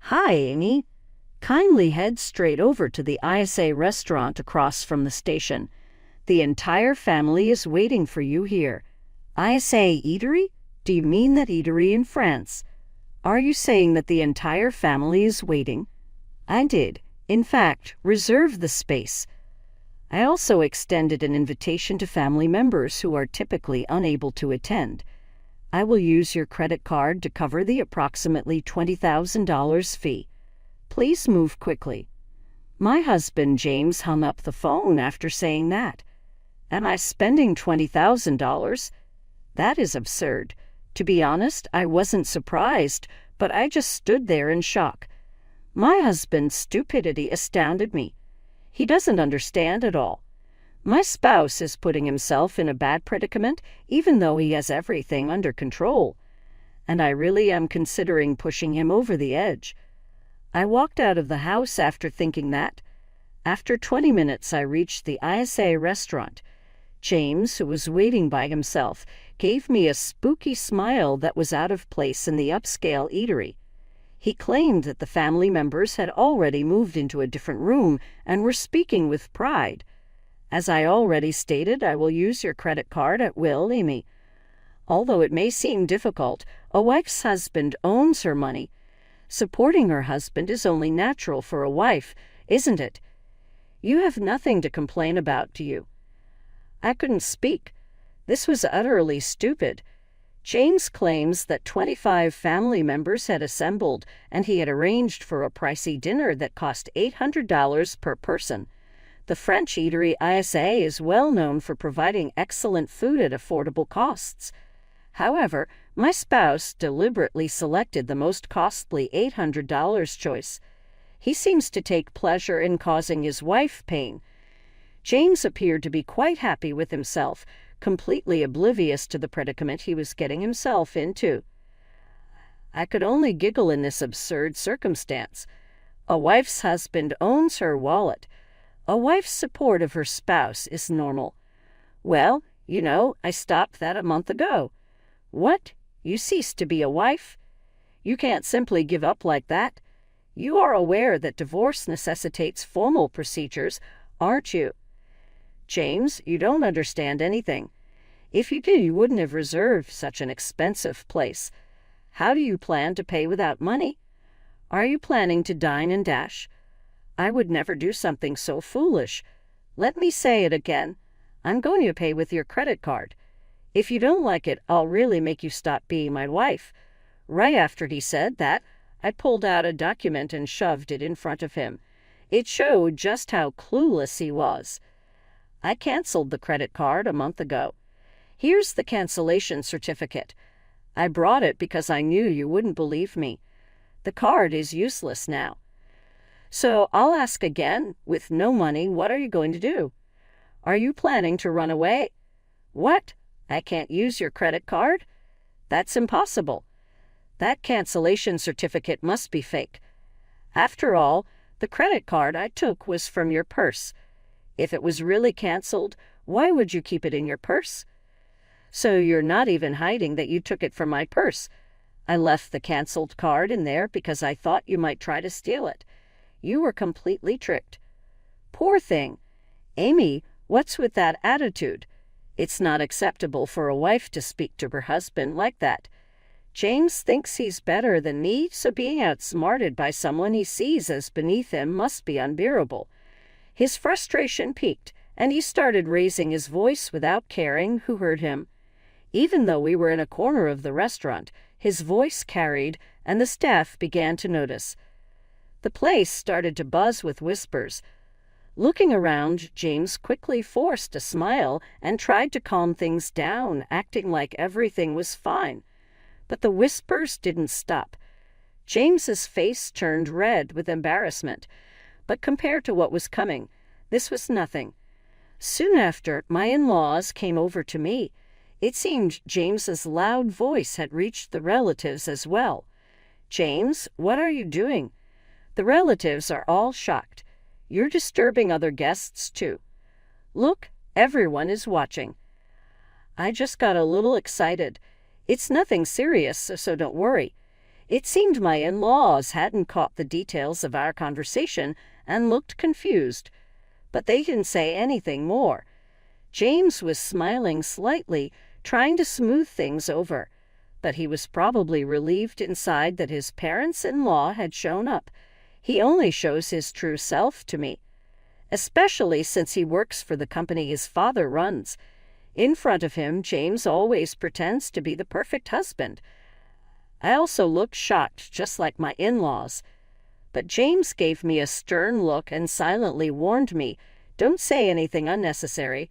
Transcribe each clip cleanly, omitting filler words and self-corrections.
Hi, Amy. Kindly head straight over to the ISA restaurant across from the station. The entire family is waiting for you here. ISA eatery? Do you mean that eatery in France? Are you saying that the entire family is waiting? I did, in fact, reserve the space. I also extended an invitation to family members who are typically unable to attend. I will use your credit card to cover the approximately $20,000 fee. Please move quickly. My husband James hung up the phone after saying that. Am I spending $20,000? That is absurd. To be honest, I wasn't surprised, but I just stood there in shock. My husband's stupidity astounded me. He doesn't understand at all. My spouse is putting himself in a bad predicament, even though he has everything under control. And I really am considering pushing him over the edge. I walked out of the house after thinking that. After 20 minutes, I reached the ISA restaurant. James, who was waiting by himself, gave me a spooky smile that was out of place in the upscale eatery. He claimed that the family members had already moved into a different room and were speaking with pride. As I already stated, I will use your credit card at will, Amy. Although it may seem difficult, a wife's husband owns her money. Supporting her husband is only natural for a wife, isn't it? You have nothing to complain about, do you? I couldn't speak. This was utterly stupid. James claims that 25 family members had assembled, and he had arranged for a pricey dinner that cost $800 per person. The French eatery ISA is well known for providing excellent food at affordable costs. However, my spouse deliberately selected the most costly $800 choice. He seems to take pleasure in causing his wife pain. James appeared to be quite happy with himself, completely oblivious to the predicament he was getting himself into. I could only giggle in this absurd circumstance. A wife's husband owns her wallet. A wife's support of her spouse is normal. Well, I stopped that a month ago. What? You ceased to be a wife? You can't simply give up like that. You are aware that divorce necessitates formal procedures, aren't you? James, you don't understand anything. If you did, you wouldn't have reserved such an expensive place. How do you plan to pay without money? Are you planning to dine and dash? I would never do something so foolish. Let me say it again. I'm going to pay with your credit card. If you don't like it, I'll really make you stop being my wife. Right after he said that, I pulled out a document and shoved it in front of him. It showed just how clueless he was. I canceled the credit card a month ago. Here's the cancellation certificate. I brought it because I knew you wouldn't believe me. The card is useless now. So I'll ask again, with no money, what are you going to do? Are you planning to run away? What? I can't use your credit card? That's impossible. That cancellation certificate must be fake. After all, the credit card I took was from your purse. If it was really canceled, why would you keep it in your purse? So you're not even hiding that you took it from my purse. I left the canceled card in there because I thought you might try to steal it. You were completely tricked. Poor thing. Amy, what's with that attitude? It's not acceptable for a wife to speak to her husband like that. James thinks he's better than me, so being outsmarted by someone he sees as beneath him must be unbearable. His frustration peaked, and he started raising his voice without caring who heard him. Even though we were in a corner of the restaurant, his voice carried, and the staff began to notice. The place started to buzz with whispers. Looking around, James quickly forced a smile and tried to calm things down, acting like everything was fine. But the whispers didn't stop. James's face turned red with embarrassment. But compared to what was coming, this was nothing. Soon after, my in-laws came over to me. It seemed James's loud voice had reached the relatives as well. James, what are you doing? The relatives are all shocked. You're disturbing other guests, too. Look, everyone is watching. I just got a little excited. It's nothing serious, so don't worry. It seemed my in-laws hadn't caught the details of our conversation and looked confused, but they didn't say anything more. James was smiling slightly, trying to smooth things over, but he was probably relieved inside that his parents-in-law had shown up. He only shows his true self to me, especially since he works for the company his father runs. In front of him, James always pretends to be the perfect husband. I also looked shocked, just like my in-laws. But James gave me a stern look and silently warned me, "Don't say anything unnecessary.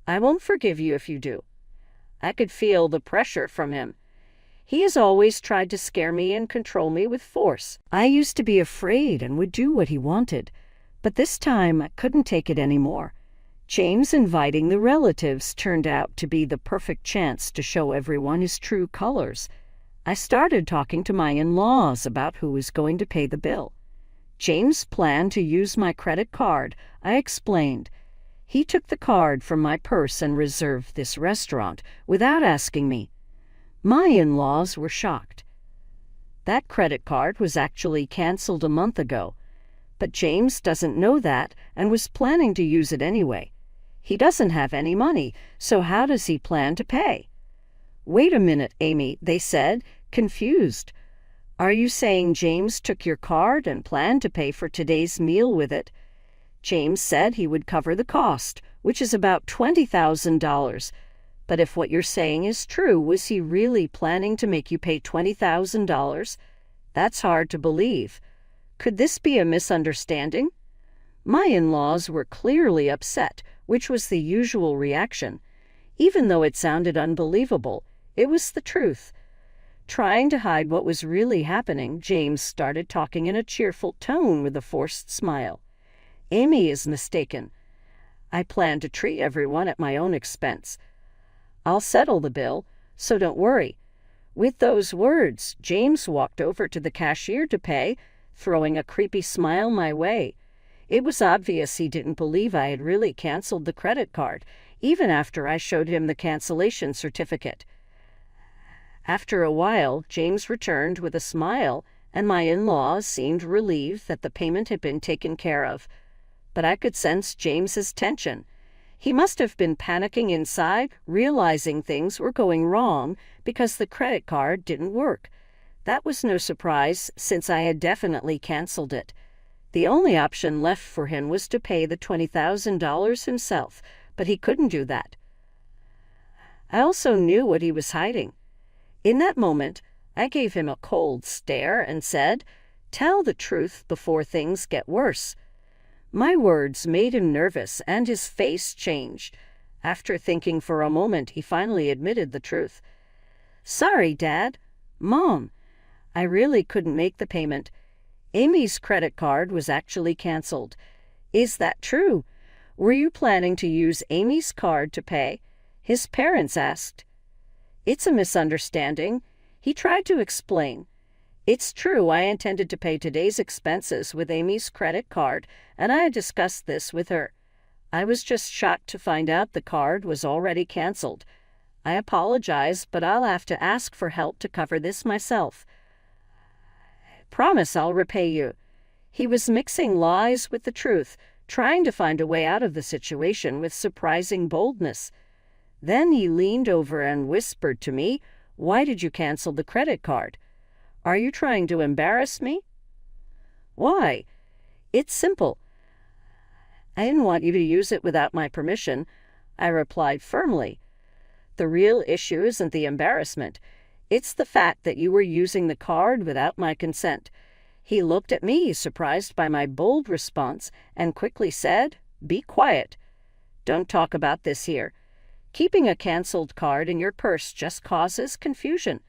I won't forgive you if you do." I could feel the pressure from him. He has always tried to scare me and control me with force. I used to be afraid and would do what he wanted, but this time I couldn't take it anymore. James inviting the relatives turned out to be the perfect chance to show everyone his true colors. I started talking to my in-laws about who was going to pay the bill. James planned to use my credit card, I explained. He took the card from my purse and reserved this restaurant without asking me. My in-laws were shocked. That credit card was actually canceled a month ago, but James doesn't know that and was planning to use it anyway. He doesn't have any money, so how does he plan to pay? "Wait a minute, Amy," they said, confused. "Are you saying James took your card and planned to pay for today's meal with it?" James said he would cover the cost, which is about $20,000. But if what you're saying is true, was he really planning to make you pay $20,000? That's hard to believe. Could this be a misunderstanding? My in-laws were clearly upset, which was the usual reaction. Even though it sounded unbelievable, it was the truth. Trying to hide what was really happening, James started talking in a cheerful tone with a forced smile. "Amy is mistaken. I plan to treat everyone at my own expense. I'll settle the bill, so don't worry." With those words, James walked over to the cashier to pay, throwing a creepy smile my way. It was obvious he didn't believe I had really canceled the credit card, even after I showed him the cancellation certificate. After a while, James returned with a smile, and my in-laws seemed relieved that the payment had been taken care of. But I could sense James's tension. He must have been panicking inside, realizing things were going wrong because the credit card didn't work. That was no surprise, since I had definitely canceled it. The only option left for him was to pay the $20,000 himself, but he couldn't do that. I also knew what he was hiding. In that moment, I gave him a cold stare and said, "Tell the truth before things get worse." My words made him nervous, and his face changed. After thinking for a moment, he finally admitted the truth. "Sorry, Dad. Mom, I really couldn't make the payment. Amy's credit card was actually canceled." "Is that true? Were you planning to use Amy's card to pay?" his parents asked. "It's a misunderstanding," he tried to explain. "It's true, I intended to pay today's expenses with Amy's credit card, and I had discussed this with her. I was just shocked to find out the card was already canceled. I apologize, but I'll have to ask for help to cover this myself. Promise I'll repay you." He was mixing lies with the truth, trying to find a way out of the situation with surprising boldness. Then he leaned over and whispered to me, "Why did you cancel the credit card? Are you trying to embarrass me?" "Why? It's simple. I didn't want you to use it without my permission," I replied firmly. "The real issue isn't the embarrassment. It's the fact that you were using the card without my consent." He looked at me, surprised by my bold response, and quickly said, "Be quiet. Don't talk about this here. Keeping a canceled card in your purse just causes confusion."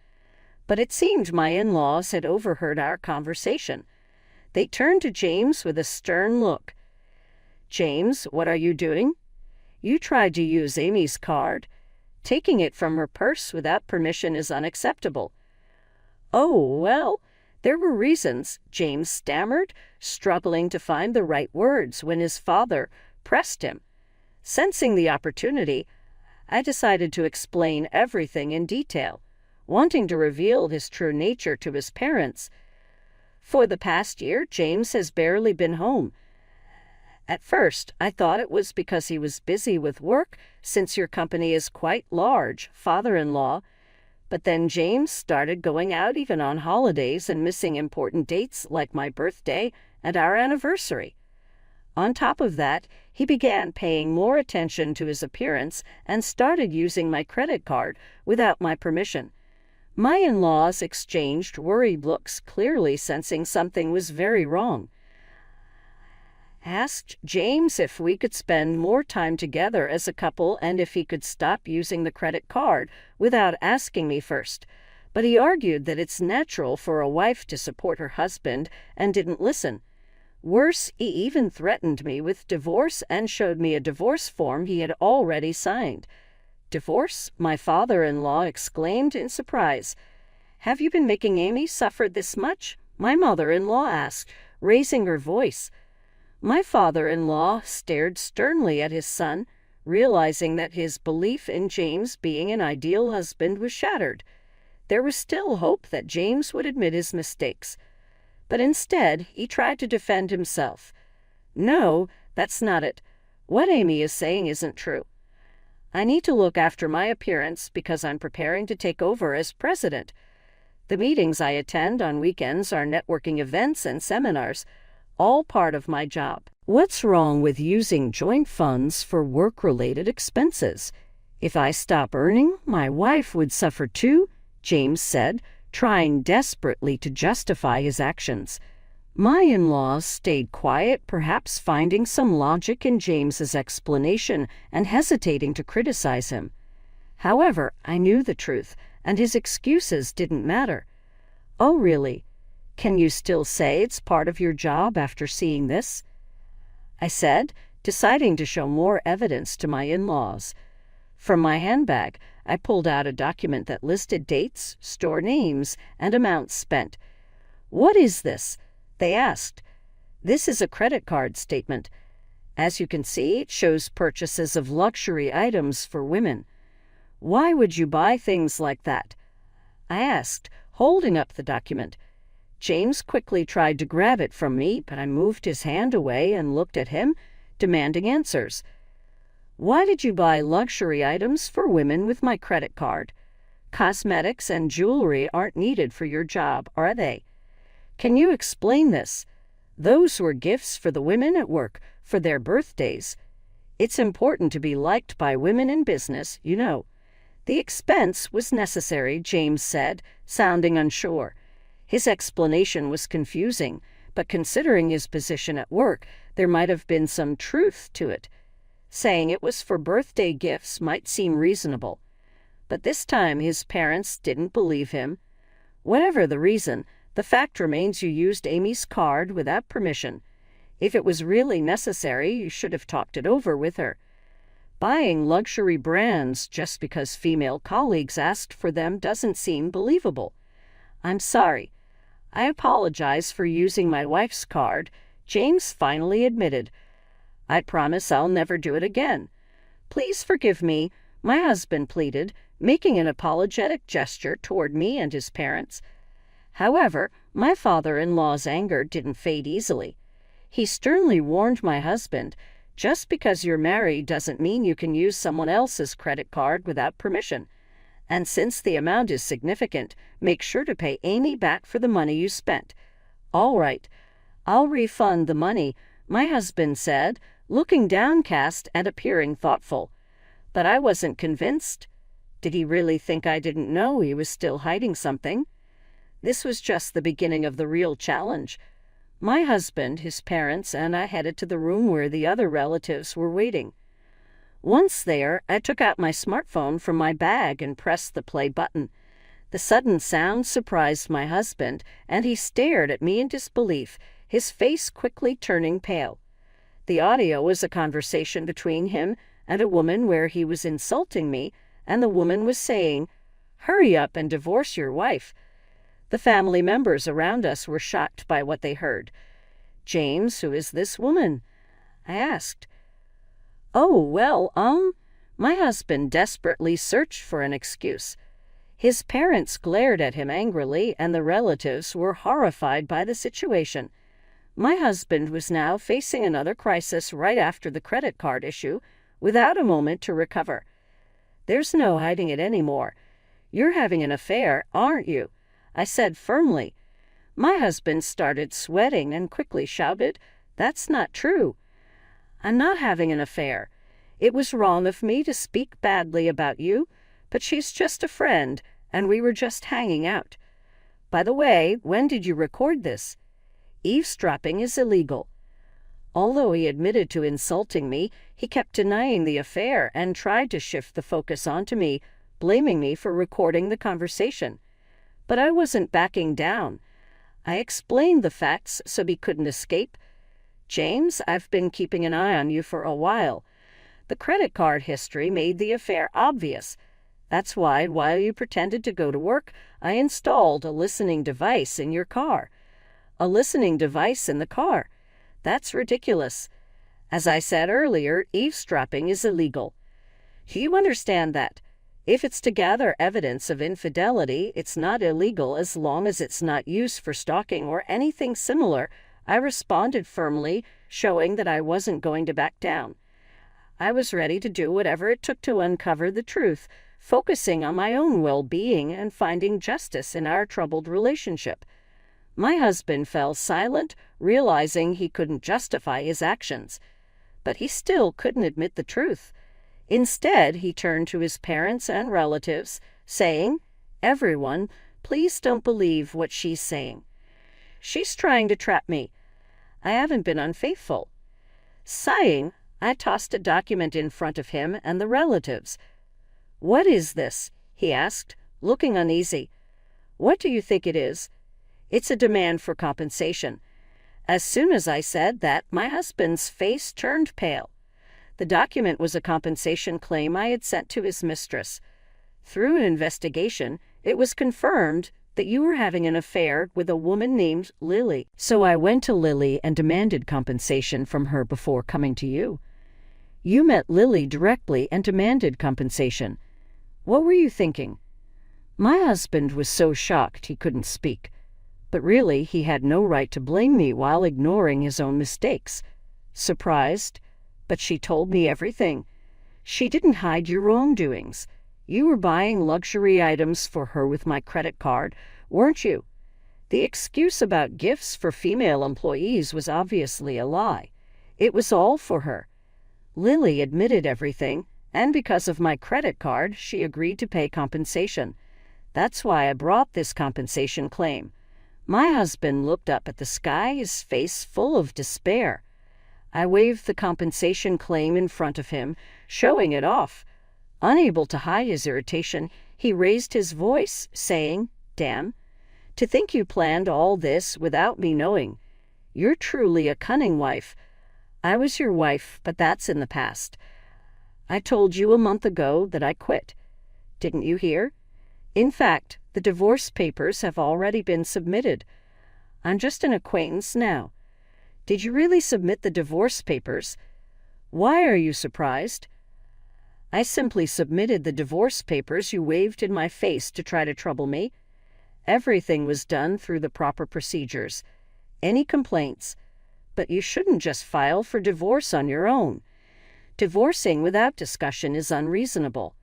But it seemed my in-laws had overheard our conversation. They turned to James with a stern look. "James, what are you doing? You tried to use Amy's card. Taking it from her purse without permission is unacceptable." "Oh, well, there were reasons," James stammered, struggling to find the right words when his father pressed him. Sensing the opportunity, I decided to explain everything in detail. wanting to reveal his true nature to his parents. For the past year, James has barely been home. At first, I thought it was because he was busy with work, since your company is quite large, father-in-law. But then James started going out even on holidays and missing important dates like my birthday and our anniversary. On top of that, he began paying more attention to his appearance and started using my credit card without my permission. My in-laws exchanged worried looks, clearly sensing something was very wrong. I asked James if we could spend more time together as a couple and if he could stop using the credit card without asking me first, but he argued that it's natural for a wife to support her husband and didn't listen. Worse, he even threatened me with divorce and showed me a divorce form he had already signed. "Divorce?" my father-in-law exclaimed in surprise. "Have you been making Amy suffer this much?" my mother-in-law asked, raising her voice. My father-in-law stared sternly at his son, realizing that his belief in James being an ideal husband was shattered. There was still hope that James would admit his mistakes. But instead, he tried to defend himself. "No, that's not it. What Amy is saying isn't true. I need to look after my appearance because I'm preparing to take over as president. The meetings I attend on weekends are networking events and seminars, all part of my job. What's wrong with using joint funds for work-related expenses? If I stop earning, my wife would suffer too," James said, trying desperately to justify his actions. My in-laws stayed quiet, perhaps finding some logic in James's explanation and hesitating to criticize him. However, I knew the truth, and his excuses didn't matter. "Oh, really? Can you still say it's part of your job after seeing this?" I said, deciding to show more evidence to my in-laws. From my handbag, I pulled out a document that listed dates, store names, and amounts spent. "What is this?" they asked. "This is a credit card statement. As you can see, it shows purchases of luxury items for women. Why would you buy things like that?" I asked, holding up the document. James quickly tried to grab it from me, but I moved his hand away and looked at him, demanding answers. "Why did you buy luxury items for women with my credit card? Cosmetics and jewelry aren't needed for your job, are they? Can you explain this? Those were gifts for the women at work for their birthdays. It's important to be liked by women in business, you know." "The expense was necessary," James said, sounding unsure. His explanation was confusing, but considering his position at work, there might have been some truth to it. Saying it was for birthday gifts might seem reasonable. But this time his parents didn't believe him. Whatever the reason, the fact remains you used Amy's card without permission. If it was really necessary, you should have talked it over with her. Buying luxury brands just because female colleagues asked for them doesn't seem believable. "I'm sorry. I apologize for using my wife's card," James finally admitted. "I promise I'll never do it again. Please forgive me," my husband pleaded, making an apologetic gesture toward me and his parents. However, my father-in-law's anger didn't fade easily. He sternly warned my husband, "Just because you're married doesn't mean you can use someone else's credit card without permission. And since the amount is significant, make sure to pay Amy back for the money you spent." "All right, I'll refund the money," my husband said, looking downcast and appearing thoughtful. But I wasn't convinced. Did he really think I didn't know he was still hiding something? This was just the beginning of the real challenge. My husband, his parents, and I headed to the room where the other relatives were waiting. Once there, I took out my smartphone from my bag and pressed the play button. The sudden sound surprised my husband, and he stared at me in disbelief, his face quickly turning pale. The audio was a conversation between him and a woman where he was insulting me, and the woman was saying, "Hurry up and divorce your wife." The family members around us were shocked by what they heard. "James, who is this woman?" I asked. "Oh, well, my husband desperately searched for an excuse. His parents glared at him angrily, and the relatives were horrified by the situation. My husband was now facing another crisis right after the credit card issue, without a moment to recover. "There's no hiding it anymore. You're having an affair, aren't you?" I said firmly. My husband started sweating and quickly shouted, "That's not true. I'm not having an affair. It was wrong of me to speak badly about you, but she's just a friend, and we were just hanging out. By the way, when did you record this? Eavesdropping is illegal." Although he admitted to insulting me, he kept denying the affair and tried to shift the focus onto me, blaming me for recording the conversation. But I wasn't backing down. I explained the facts so he couldn't escape. "James, I've been keeping an eye on you for a while. The credit card history made the affair obvious. That's why, while you pretended to go to work, I installed a listening device in your car." "A listening device in the car? That's ridiculous. As I said earlier, eavesdropping is illegal. Do you understand that? If it's to gather evidence of infidelity, it's not illegal as long as it's not used for stalking or anything similar," I responded firmly, showing that I wasn't going to back down. I was ready to do whatever it took to uncover the truth, focusing on my own well-being and finding justice in our troubled relationship. My husband fell silent, realizing he couldn't justify his actions. But he still couldn't admit the truth. Instead, he turned to his parents and relatives, saying, "Everyone, please don't believe what she's saying. She's trying to trap me. I haven't been unfaithful." Sighing, I tossed a document in front of him and the relatives. "What is this?" he asked, looking uneasy. "What do you think it is?" "It's a demand for compensation." As soon as I said that, my husband's face turned pale. The document was a compensation claim I had sent to his mistress. Through an investigation, it was confirmed that you were having an affair with a woman named Lily. So I went to Lily and demanded compensation from her before coming to you. You met Lily directly and demanded compensation. What were you thinking? My husband was so shocked he couldn't speak. But really, he had no right to blame me while ignoring his own mistakes. Surprised, but she told me everything. She didn't hide your wrongdoings. You were buying luxury items for her with my credit card, weren't you? The excuse about gifts for female employees was obviously a lie. It was all for her. Lily admitted everything, and because of my credit card, she agreed to pay compensation. That's why I brought this compensation claim. My husband looked up at the sky, his face full of despair. I waved the compensation claim in front of him, showing it off. Unable to hide his irritation, he raised his voice, saying, "Damn, to think you planned all this without me knowing. You're truly a cunning wife. I was your wife, but that's in the past. I told you a month ago that I quit. Didn't you hear? In fact, the divorce papers have already been submitted. I'm just an acquaintance now. Did you really submit the divorce papers? Why are you surprised? I simply submitted the divorce papers you waved in my face to try to trouble me. Everything was done through the proper procedures. Any complaints? But you shouldn't just file for divorce on your own. Divorcing without discussion is unreasonable.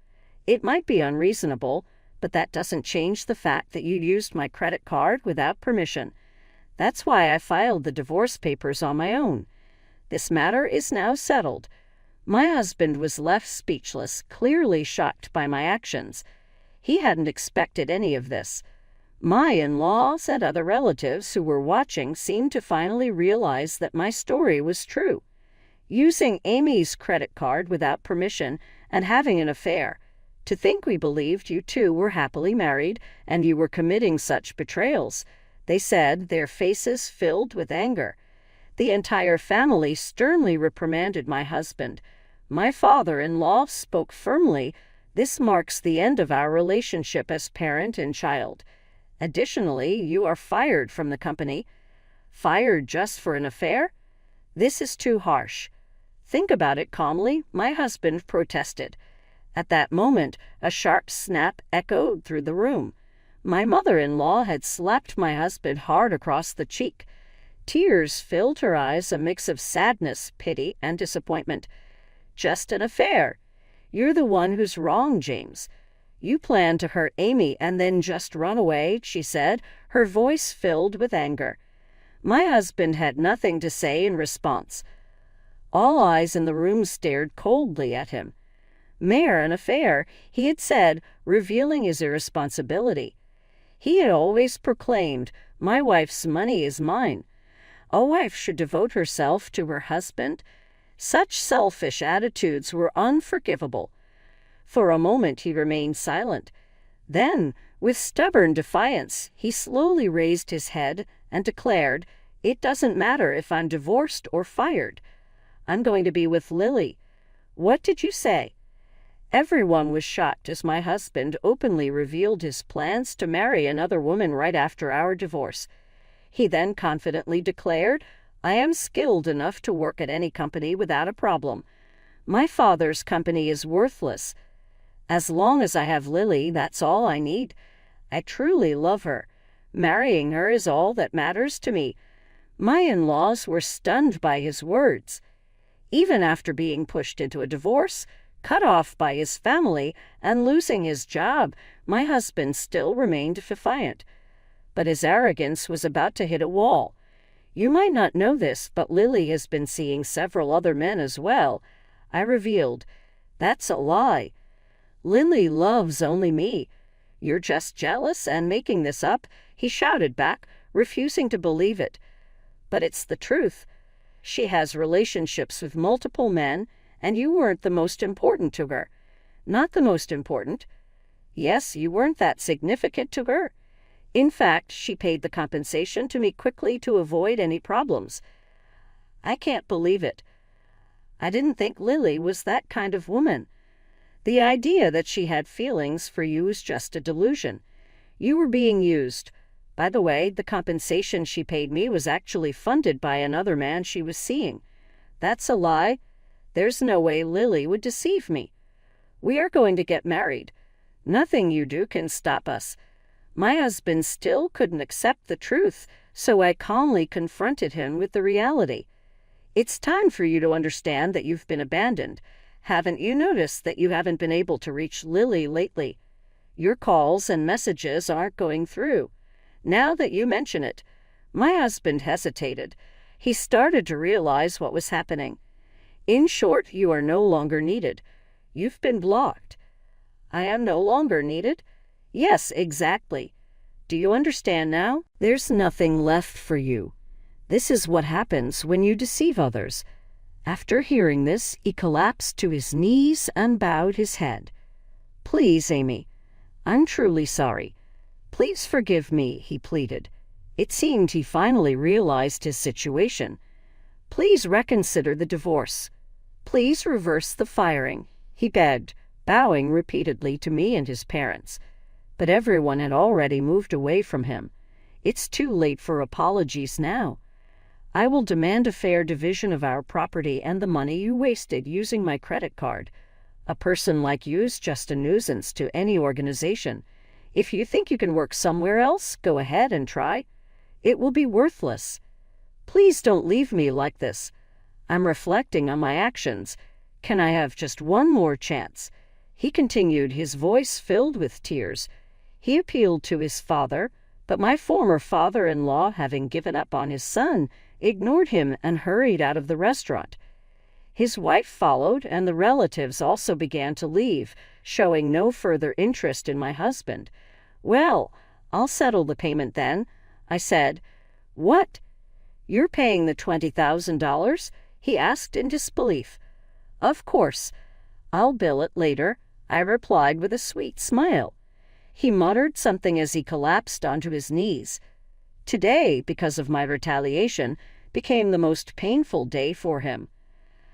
It might be unreasonable, but that doesn't change the fact that you used my credit card without permission. That's why I filed the divorce papers on my own. This matter is now settled." My husband was left speechless, clearly shocked by my actions. He hadn't expected any of this. My in-laws and other relatives who were watching seemed to finally realize that my story was true. Using Amy's credit card without permission and having an affair. To think we believed you two were happily married and you were committing such betrayals, they said, their faces filled with anger. The entire family sternly reprimanded my husband. My father-in-law spoke firmly. This marks the end of our relationship as parent and child. Additionally, you are fired from the company. Fired just for an affair? This is too harsh. Think about it calmly, my husband protested. At that moment, a sharp snap echoed through the room. My mother-in-law had slapped my husband hard across the cheek. Tears filled her eyes, a mix of sadness, pity, and disappointment. "Just an affair. You're the one who's wrong, James. You planned to hurt Amy and then just run away," she said, her voice filled with anger. My husband had nothing to say in response. All eyes in the room stared coldly at him. "Mere an affair," he had said, revealing his irresponsibility. He had always proclaimed, "My wife's money is mine." A wife should devote herself to her husband. Such selfish attitudes were unforgivable. For a moment he remained silent. Then, with stubborn defiance, he slowly raised his head and declared, "It doesn't matter if I'm divorced or fired. I'm going to be with Lily." "What did you say?" Everyone was shocked as my husband openly revealed his plans to marry another woman right after our divorce. He then confidently declared, "I am skilled enough to work at any company without a problem. My father's company is worthless. As long as I have Lily, that's all I need. I truly love her. Marrying her is all that matters to me." My in-laws were stunned by his words. Even after being pushed into a divorce, cut off by his family, and losing his job, my husband still remained defiant. But his arrogance was about to hit a wall. "You might not know this, but Lily has been seeing several other men as well," I revealed. "That's a lie. Lily loves only me. You're just jealous and making this up," he shouted back, refusing to believe it. "But it's the truth. She has relationships with multiple men, and you weren't the most important to her." "Not the most important?" "Yes, you weren't that significant to her. In fact, she paid the compensation to me quickly to avoid any problems." "I can't believe it. I didn't think Lily was that kind of woman. The idea that she had feelings for you is just a delusion. You were being used. By the way, the compensation she paid me was actually funded by another man she was seeing." "That's a lie. There's no way Lily would deceive me. We are going to get married. Nothing you do can stop us." My husband still couldn't accept the truth, so I calmly confronted him with the reality. "It's time for you to understand that you've been abandoned. Haven't you noticed that you haven't been able to reach Lily lately? Your calls and messages aren't going through. Now that you mention it." My husband hesitated. He started to realize what was happening. "In short, you are no longer needed. You've been blocked." "I am no longer needed?" "Yes, exactly. Do you understand now? There's nothing left for you. This is what happens when you deceive others." After hearing this, he collapsed to his knees and bowed his head. "Please, Amy, I'm truly sorry. Please forgive me," he pleaded. It seemed he finally realized his situation. "Please reconsider the divorce. Please reverse the firing," he begged, bowing repeatedly to me and his parents. But everyone had already moved away from him. "It's too late for apologies now. I will demand a fair division of our property and the money you wasted using my credit card. A person like you is just a nuisance to any organization. If you think you can work somewhere else, go ahead and try. It will be worthless. Please don't leave me like this. I'm reflecting on my actions. Can I have just one more chance?" He continued, his voice filled with tears. He appealed to his father, but my former father-in-law, having given up on his son, ignored him and hurried out of the restaurant. His wife followed, and the relatives also began to leave, showing no further interest in my husband. "Well, I'll settle the payment then," I said. "What? You're paying the $20,000? He asked in disbelief. "Of course. I'll bill it later," I replied with a sweet smile. He muttered something as he collapsed onto his knees. Today, because of my retaliation, became the most painful day for him.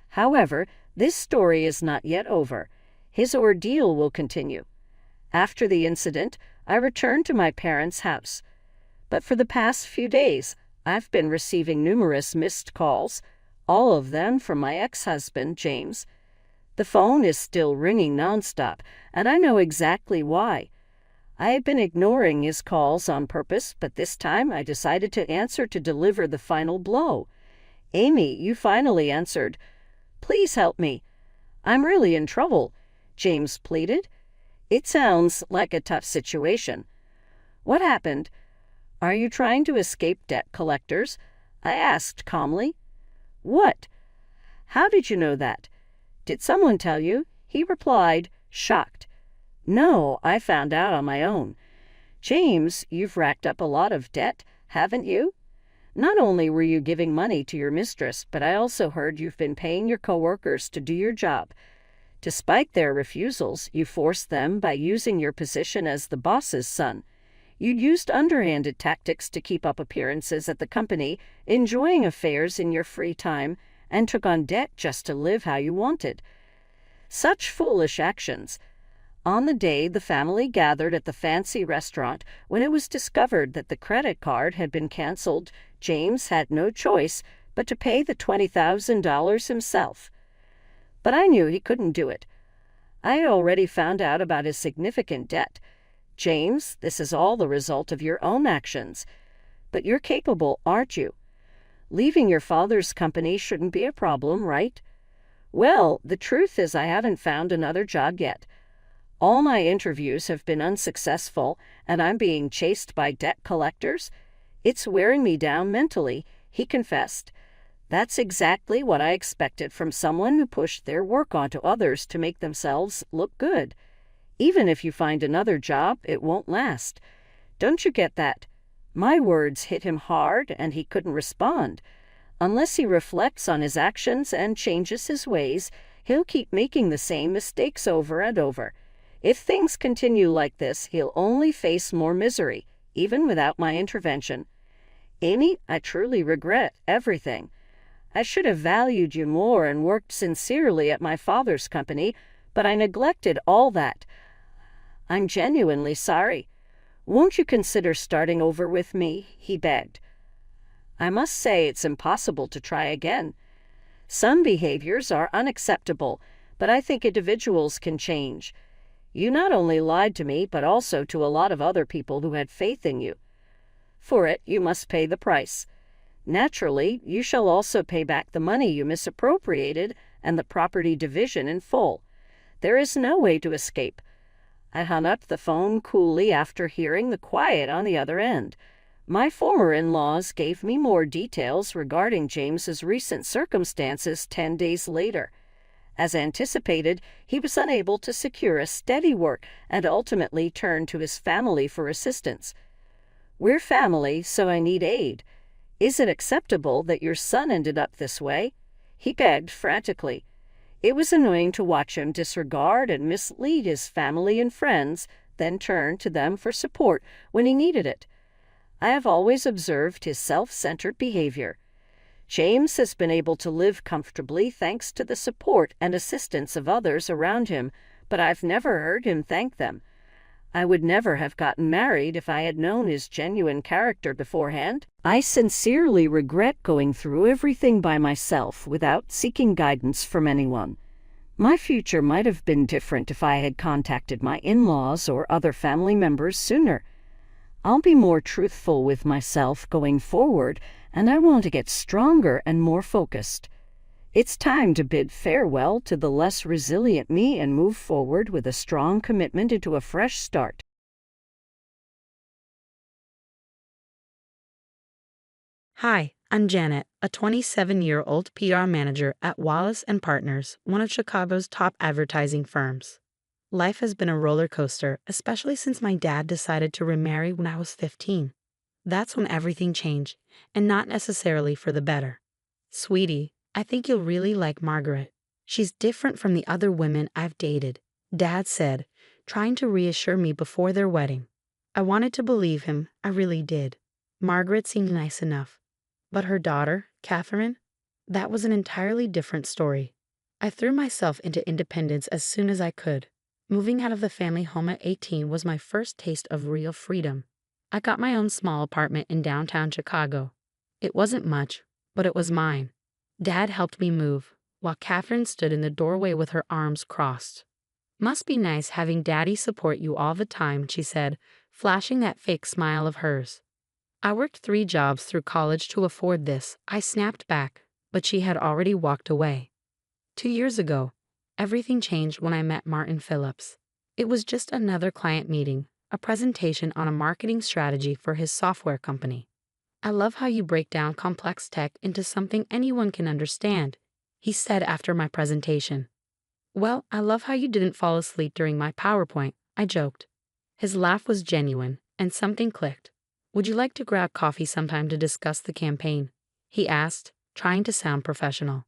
However, this story is not yet over. His ordeal will continue. After the incident, I returned to my parents' house. But for the past few days, I've been receiving numerous missed calls, all of them from my ex-husband, James. The phone is still ringing nonstop, and I know exactly why. I had been ignoring his calls on purpose, but this time I decided to answer to deliver the final blow. "Amy, you finally answered. Please help me. I'm really in trouble," James pleaded. "It sounds like a tough situation. What happened? Are you trying to escape debt collectors?" I asked calmly. "What? How did you know that? Did someone tell you?" he replied, shocked. "No, I found out on my own. James, you've racked up a lot of debt, haven't you? Not only were you giving money to your mistress, but I also heard you've been paying your coworkers to do your job. Despite their refusals, you forced them by using your position as the boss's son. You'd used underhanded tactics to keep up appearances at the company, enjoying affairs in your free time, and took on debt just to live how you wanted. Such foolish actions. On the day the family gathered at the fancy restaurant, when it was discovered that the credit card had been canceled, James had no choice but to pay the $20,000 himself. But I knew he couldn't do it. I had already found out about his significant debt. "James, this is all the result of your own actions. But you're capable, aren't you? Leaving your father's company shouldn't be a problem, right?" "Well, the truth is I haven't found another job yet. All my interviews have been unsuccessful, and I'm being chased by debt collectors. It's wearing me down mentally," he confessed. "That's exactly what I expected from someone who pushed their work onto others to make themselves look good. Even if you find another job, it won't last. Don't you get that?" My words hit him hard, and he couldn't respond. Unless he reflects on his actions and changes his ways, he'll keep making the same mistakes over and over. If things continue like this, he'll only face more misery, even without my intervention. "Amy, I truly regret everything. I should have valued you more and worked sincerely at my father's company, but I neglected all that. I'm genuinely sorry. Won't you consider starting over with me?" he begged. I must say it's impossible to try again. Some behaviors are unacceptable, but I think individuals can change. You not only lied to me, but also to a lot of other people who had faith in you. For it, you must pay the price. Naturally, you shall also pay back the money you misappropriated and the property division in full. There is no way to escape. I hung up the phone coolly after hearing the quiet on the other end. My former in-laws gave me more details regarding James's recent circumstances 10 days later. As anticipated, he was unable to secure a steady work and ultimately turned to his family for assistance. "We're family, so I need aid. Is it acceptable that your son ended up this way?" he begged frantically. It was annoying to watch him disregard and mislead his family and friends, then turn to them for support when he needed it. I have always observed his self-centered behavior. James has been able to live comfortably thanks to the support and assistance of others around him, but I've never heard him thank them. I would never have gotten married if I had known his genuine character beforehand. I sincerely regret going through everything by myself without seeking guidance from anyone. My future might have been different if I had contacted my in-laws or other family members sooner. I'll be more truthful with myself going forward, and I want to get stronger and more focused. It's time to bid farewell to the less resilient me and move forward with a strong commitment into a fresh start. Hi, I'm Janet, a 27-year-old PR manager at Wallace & Partners, one of Chicago's top advertising firms. Life has been a roller coaster, especially since my dad decided to remarry when I was 15. That's when everything changed, and not necessarily for the better. Sweetie, I think you'll really like Margaret. She's different from the other women I've dated, Dad said, trying to reassure me before their wedding. I wanted to believe him, I really did. Margaret seemed nice enough. But her daughter, Catherine, that was an entirely different story. I threw myself into independence as soon as I could. Moving out of the family home at 18 was my first taste of real freedom. I got my own small apartment in downtown Chicago. It wasn't much, but it was mine. Dad helped me move, while Catherine stood in the doorway with her arms crossed. Must be nice having Daddy support you all the time, she said, flashing that fake smile of hers. I worked 3 jobs through college to afford this, I snapped back, but she had already walked away. 2 years ago, everything changed when I met Martin Phillips. It was just another client meeting, a presentation on a marketing strategy for his software company. I love how you break down complex tech into something anyone can understand, he said after my presentation. Well, I love how you didn't fall asleep during my PowerPoint, I joked. His laugh was genuine, and something clicked. Would you like to grab coffee sometime to discuss the campaign? He asked, trying to sound professional.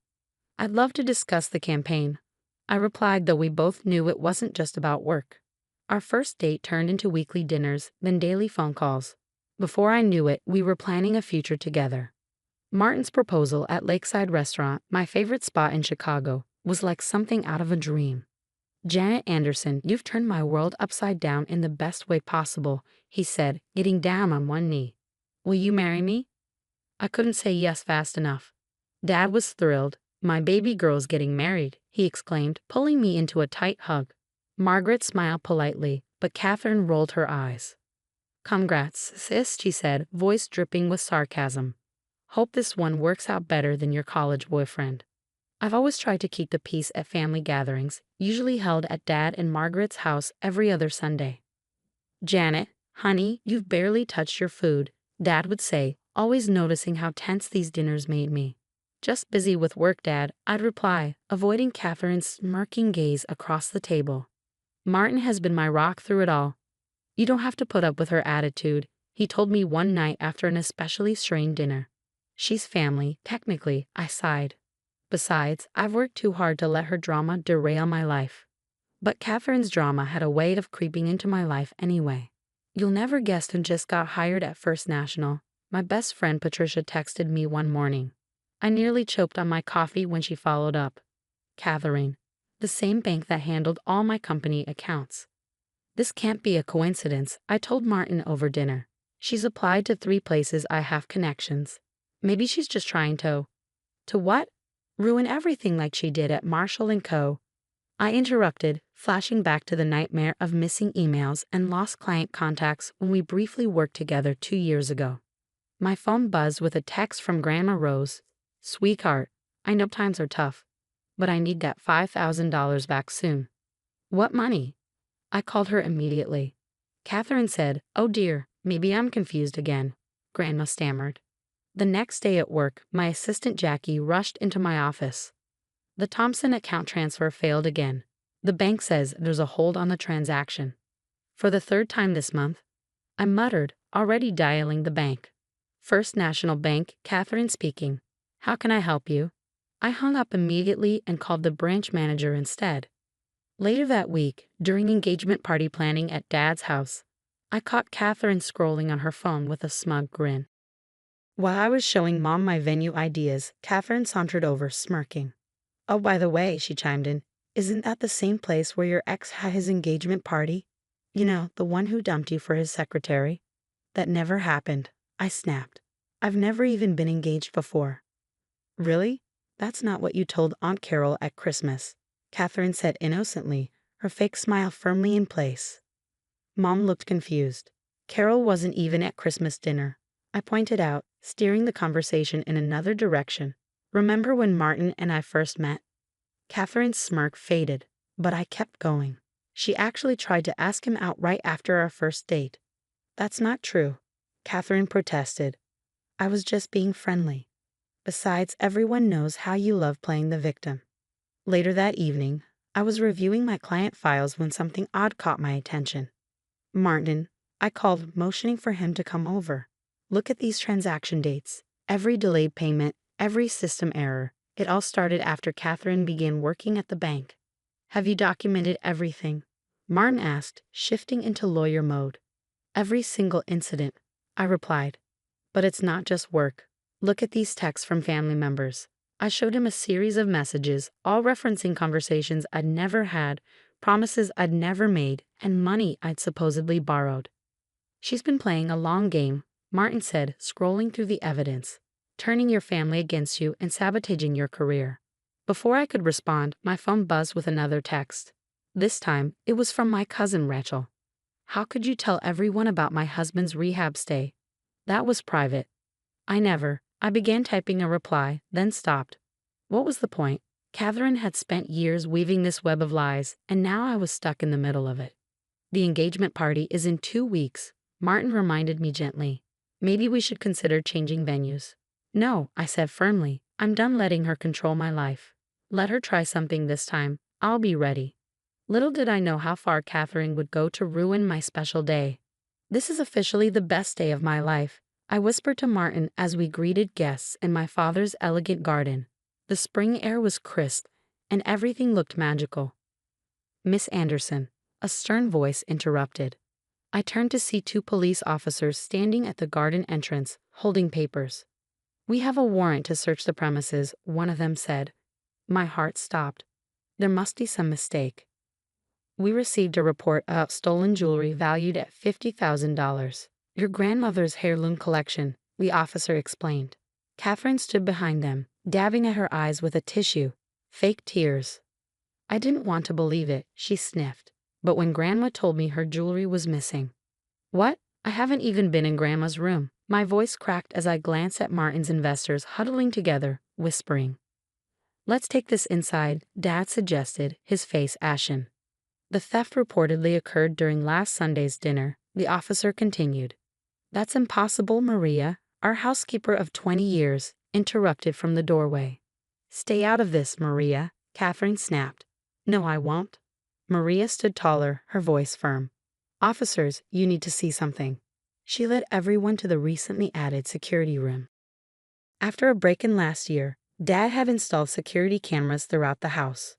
I'd love to discuss the campaign, I replied, though we both knew it wasn't just about work. Our first date turned into weekly dinners, then daily phone calls. Before I knew it, we were planning a future together. Martin's proposal at Lakeside Restaurant, my favorite spot in Chicago, was like something out of a dream. Janet Anderson, you've turned my world upside down in the best way possible, he said, getting down on one knee. Will you marry me? I couldn't say yes fast enough. Dad was thrilled. My baby girl's getting married, he exclaimed, pulling me into a tight hug. Margaret smiled politely, but Catherine rolled her eyes. Congrats, sis, she said, voice dripping with sarcasm. Hope this one works out better than your college boyfriend. I've always tried to keep the peace at family gatherings, usually held at Dad and Margaret's house every other Sunday. Janet, honey, you've barely touched your food, Dad would say, always noticing how tense these dinners made me. Just busy with work, Dad, I'd reply, avoiding Catherine's smirking gaze across the table. Martin has been my rock through it all. You don't have to put up with her attitude, he told me one night after an especially strained dinner. She's family, technically, I sighed. Besides, I've worked too hard to let her drama derail my life. But Catherine's drama had a way of creeping into my life anyway. You'll never guess who just got hired at First National. My best friend Patricia texted me one morning. I nearly choked on my coffee when she followed up. Catherine, the same bank that handled all my company accounts. This can't be a coincidence, I told Martin over dinner. She's applied to 3 places I have connections. Maybe she's just trying to what? Ruin everything like she did at Marshall & Co. I interrupted, flashing back to the nightmare of missing emails and lost client contacts when we briefly worked together 2 years ago. My phone buzzed with a text from Grandma Rose. Sweetheart, I know times are tough, but I need that $5,000 back soon. What money? I called her immediately. Catherine said, oh dear, maybe I'm confused again, Grandma stammered. The next day at work, my assistant Jackie rushed into my office. The Thompson account transfer failed again. The bank says there's a hold on the transaction. For the 3rd time this month, I muttered, already dialing the bank. First National Bank, Catherine speaking. How can I help you? I hung up immediately and called the branch manager instead. Later that week, during engagement party planning at Dad's house, I caught Catherine scrolling on her phone with a smug grin. While I was showing Mom my venue ideas, Catherine sauntered over, smirking. Oh, by the way, she chimed in, isn't that the same place where your ex had his engagement party? You know, the one who dumped you for his secretary? That never happened, I snapped. I've never even been engaged before. Really? That's not what you told Aunt Carol at Christmas, Catherine said innocently, her fake smile firmly in place. Mom looked confused. Carol wasn't even at Christmas dinner, I pointed out, steering the conversation in another direction. Remember when Martin and I first met? Catherine's smirk faded, but I kept going. She actually tried to ask him out right after our first date. That's not true, Catherine protested. I was just being friendly. Besides, everyone knows how you love playing the victim. Later that evening, I was reviewing my client files when something odd caught my attention. Martin, I called, motioning for him to come over. Look at these transaction dates. Every delayed payment, every system error. It all started after Catherine began working at the bank. Have you documented everything? Martin asked, shifting into lawyer mode. Every single incident, I replied. But it's not just work. Look at these texts from family members. I showed him a series of messages, all referencing conversations I'd never had, promises I'd never made, and money I'd supposedly borrowed. She's been playing a long game, Martin said, scrolling through the evidence, turning your family against you and sabotaging your career. Before I could respond, my phone buzzed with another text. This time, it was from my cousin Rachel. How could you tell everyone about my husband's rehab stay? That was private. I began typing a reply, then stopped. What was the point? Catherine had spent years weaving this web of lies, and now I was stuck in the middle of it. The engagement party is in 2 weeks, Martin reminded me gently. Maybe we should consider changing venues. No, I said firmly. I'm done letting her control my life. Let her try something this time. I'll be ready. Little did I know how far Catherine would go to ruin my special day. This is officially the best day of my life, I whispered to Martin as we greeted guests in my father's elegant garden. The spring air was crisp, and everything looked magical. Miss Anderson, a stern voice interrupted. I turned to see 2 police officers standing at the garden entrance, holding papers. We have a warrant to search the premises, one of them said. My heart stopped. There must be some mistake. We received a report about stolen jewelry valued at $50,000. Your grandmother's heirloom collection, the officer explained. Catherine stood behind them, dabbing at her eyes with a tissue. Fake tears. I didn't want to believe it, she sniffed. But when Grandma told me her jewelry was missing. What? I haven't even been in Grandma's room. My voice cracked as I glanced at Martin's investors huddling together, whispering. Let's take this inside, Dad suggested, his face ashen. The theft reportedly occurred during last Sunday's dinner, the officer continued. That's impossible, Maria, our housekeeper of 20 years, interrupted from the doorway. Stay out of this, Maria, Catherine snapped. No, I won't. Maria stood taller, her voice firm. Officers, you need to see something. She led everyone to the recently added security room. After a break-in last year, Dad had installed security cameras throughout the house.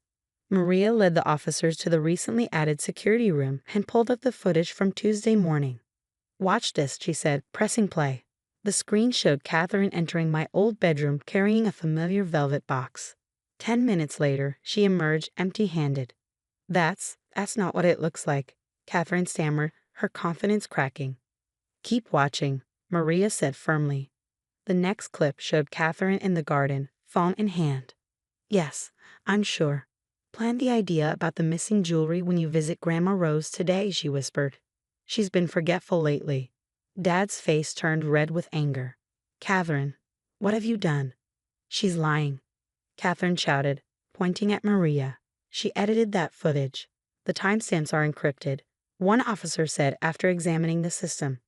Maria led the officers to the recently added security room and pulled up the footage from Tuesday morning. Watch this, she said, pressing play. The screen showed Catherine entering my old bedroom carrying a familiar velvet box. 10 minutes later, she emerged empty-handed. That's not what it looks like, Catherine stammered, her confidence cracking. Keep watching, Maria said firmly. The next clip showed Catherine in the garden, phone in hand. Yes, I'm sure. Plan the idea about the missing jewelry when you visit Grandma Rose today, she whispered. She's been forgetful lately. Dad's face turned red with anger. Catherine, what have you done? She's lying, Catherine shouted, pointing at Maria. She edited that footage. The timestamps are encrypted, one officer said after examining the system.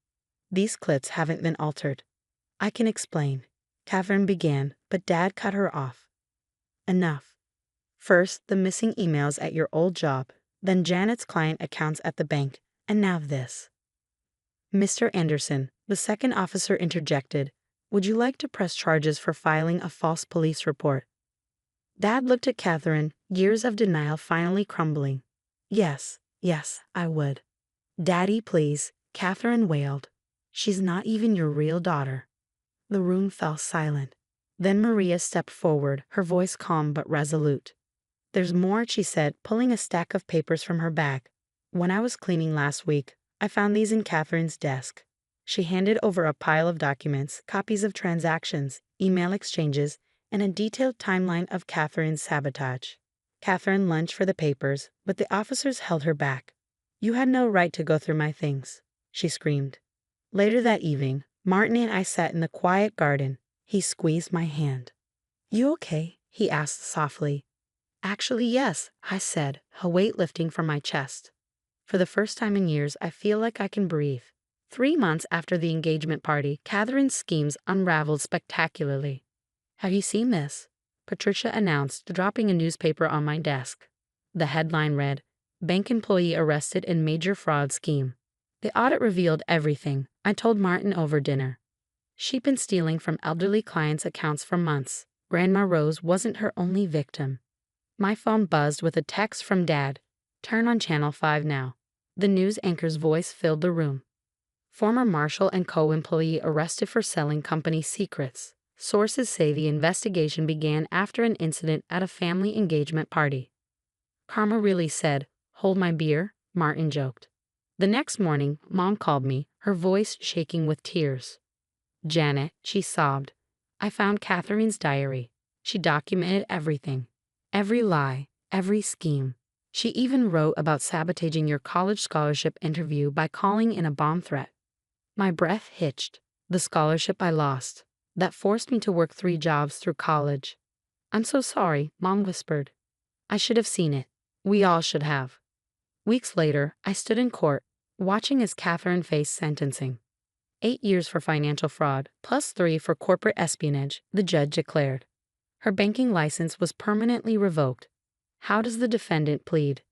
These clips haven't been altered. I can explain, Catherine began, but Dad cut her off. Enough. First, the missing emails at your old job, then Janet's client accounts at the bank, and now this. Mr. Anderson, the second officer interjected, would you like to press charges for filing a false police report? Dad looked at Catherine, years of denial finally crumbling. Yes, I would. Daddy, please, Catherine wailed. She's not even your real daughter. The room fell silent. Then Maria stepped forward, her voice calm but resolute. There's more, she said, pulling a stack of papers from her bag. When I was cleaning last week, I found these in Catherine's desk. She handed over a pile of documents, copies of transactions, email exchanges, and a detailed timeline of Catherine's sabotage. Catherine lunged for the papers, but the officers held her back. You had no right to go through my things, she screamed. Later that evening, Martin and I sat in the quiet garden. He squeezed my hand. You okay? He asked softly. Actually, yes, I said, a weight lifting from my chest. For the first time in years, I feel like I can breathe. 3 months after the engagement party, Catherine's schemes unraveled spectacularly. Have you seen this? Patricia announced, dropping a newspaper on my desk. The headline read, Bank employee arrested in major fraud scheme. The audit revealed everything, I told Martin over dinner. She'd been stealing from elderly clients' accounts for months. Grandma Rose wasn't her only victim. My phone buzzed with a text from Dad. Turn on Channel 5 now. The news anchor's voice filled the room. Former Marshall & Co. employee arrested for selling company secrets. Sources say the investigation began after an incident at a family engagement party. Karma really said, hold my beer, Martin joked. The next morning, Mom called me, her voice shaking with tears. Janet, she sobbed. I found Catherine's diary. She documented everything. Every lie, every scheme. She even wrote about sabotaging your college scholarship interview by calling in a bomb threat. My breath hitched. The scholarship I lost. That forced me to work 3 jobs through college. I'm so sorry, Mom whispered. I should have seen it. We all should have. Weeks later, I stood in court, watching as Catherine faced sentencing. 8 years for financial fraud, plus 3 for corporate espionage, the judge declared. Her banking license was permanently revoked. How does the defendant plead?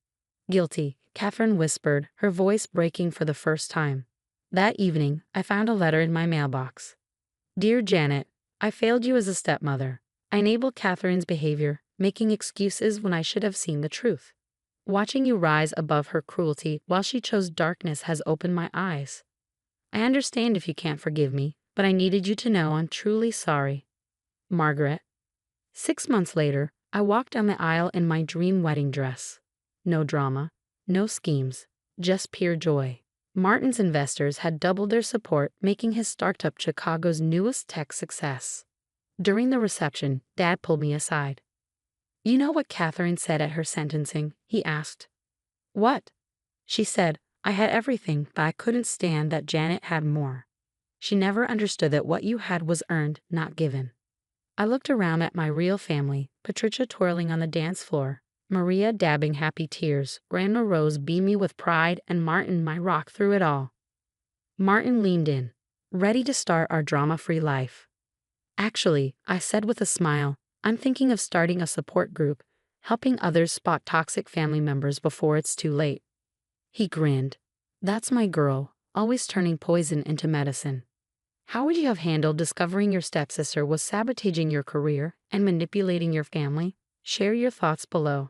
Guilty, Catherine whispered, her voice breaking for the first time. That evening, I found a letter in my mailbox. Dear Janet, I failed you as a stepmother. I enabled Catherine's behavior, making excuses when I should have seen the truth. Watching you rise above her cruelty while she chose darkness has opened my eyes. I understand if you can't forgive me, but I needed you to know I'm truly sorry. Margaret. 6 months later, I walked down the aisle in my dream wedding dress. No drama, no schemes, just pure joy. Martin's investors had doubled their support, making his startup Chicago's newest tech success. During the reception, Dad pulled me aside. You know what Catherine said at her sentencing? He asked. What? She said, I had everything, but I couldn't stand that Janet had more. She never understood that what you had was earned, not given. I looked around at my real family, Patricia twirling on the dance floor, Maria dabbing happy tears, Grandma Rose beaming with pride, and Martin, my rock through it all. Martin leaned in, ready to start our drama-free life. Actually, I said with a smile, I'm thinking of starting a support group, helping others spot toxic family members before it's too late. He grinned. That's my girl, always turning poison into medicine. How would you have handled discovering your stepsister was sabotaging your career and manipulating your family? Share your thoughts below.